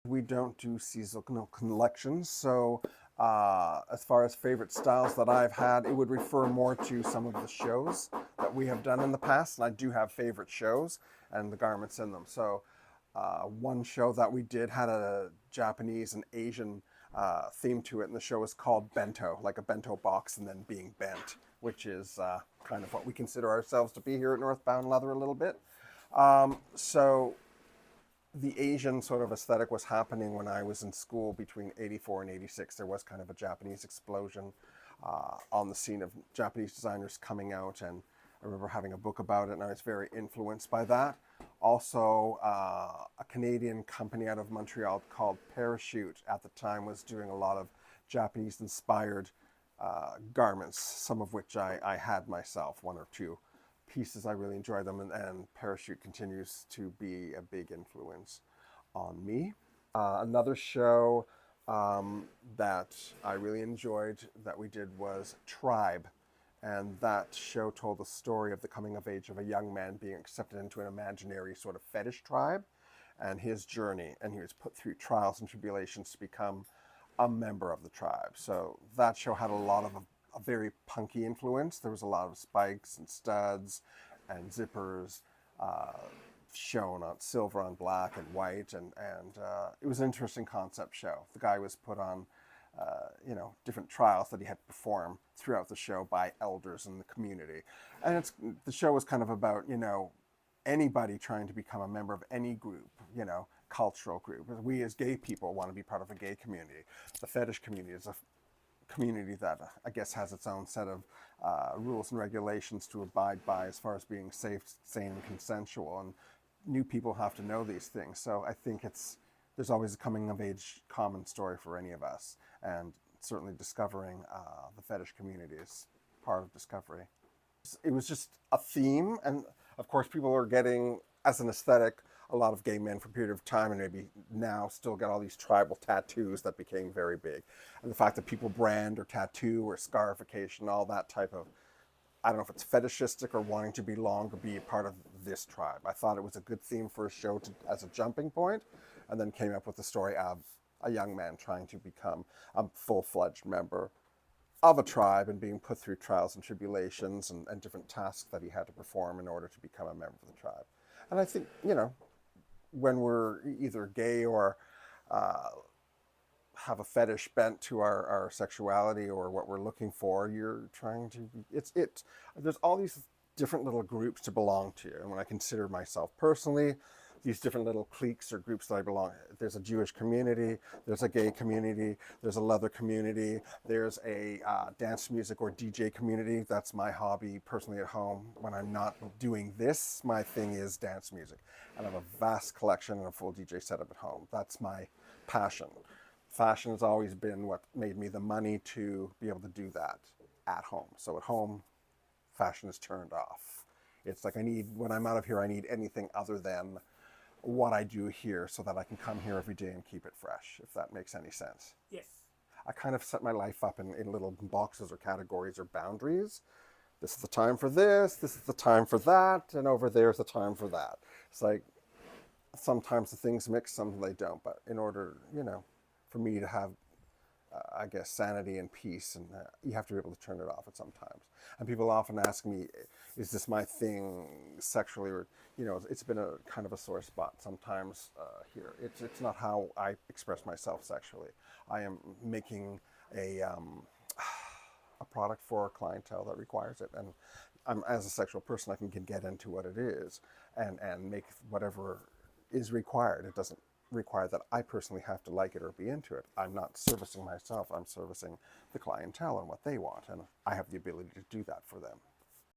We don't do seasonal collections, so as far as favorite styles that I've had, it would refer more to some of the shows that we have done in the past, and I do have favorite shows and the garments in them. So one show that we did had a Japanese and Asian theme to it, and the show is called Bento, like a bento box and then being bent, which is kind of what we consider ourselves to be here at Northbound Leather a little bit. So the Asian sort of aesthetic was happening when I was in school between 84 and 86. There was kind of a Japanese explosion on the scene of Japanese designers coming out, and I remember having a book about it, and I was very influenced by that. Also, a Canadian company out of Montreal called Parachute at the time was doing a lot of Japanese-inspired garments, some of which I had myself, one or two pieces. I really enjoy them, and Parachute continues to be a big influence on me. Another show that I really enjoyed that we did was Tribe, and that show told the story of the coming of age of a young man being accepted into an imaginary sort of fetish tribe and his journey, and he was put through trials and tribulations to become a member of the tribe. So that show had a lot of a very punky influence. There was a lot of spikes and studs and zippers shown on silver on black and white, and it was an interesting concept show. The guy was put on different trials that he had to perform throughout the show by elders in the community, and the show was kind of about anybody trying to become a member of any group, cultural group. We as gay people want to be part of a gay community. The fetish community is a community that I guess has its own set of rules and regulations to abide by as far as being safe, sane, and consensual. And new people have to know these things. So I think there's always a coming of age common story for any of us, and certainly discovering the fetish community is part of discovery. It was just a theme, and of course people are getting, as an aesthetic, a lot of gay men for a period of time, and maybe now still get all these tribal tattoos that became very big. And the fact that people brand or tattoo or scarification, all that type of, I don't know if it's fetishistic or wanting to belong or be a part of this tribe. I thought it was a good theme for a show as a jumping point, and then came up with the story of a young man trying to become a full-fledged member of a tribe and being put through trials and tribulations and different tasks that he had to perform in order to become a member of the tribe. And I think, when we're either gay or have a fetish bent to our sexuality or what we're looking for, you're trying to, there's all these different little groups to belong to. And when I consider myself personally, these different little cliques or groups that I belong. There's a Jewish community, there's a gay community, there's a leather community, there's a dance music or DJ community. That's my hobby personally at home. When I'm not doing this, my thing is dance music. And I have a vast collection and a full DJ setup at home. That's my passion. Fashion has always been what made me the money to be able to do that at home. So at home, fashion is turned off. It's like when I'm out of here, I need anything other than what I do here so that I can come here every day and keep it fresh, if that makes any sense. Yes. I kind of set my life up in little boxes or categories or boundaries. This is the time for this is the time for that, and over there's the time for that. It's like sometimes the things mix, some they don't, but in order, for me to have I guess, sanity and peace, and you have to be able to turn it off at some times. And people often ask me, is this my thing sexually, or, it's been a kind of a sore spot sometimes here. It's not how I express myself sexually. I am making a product for a clientele that requires it, and as a sexual person, I can get into what it is and make whatever is required. It doesn't require that I personally have to like it or be into it. I'm not servicing myself, I'm servicing the clientele and what they want, and I have the ability to do that for them.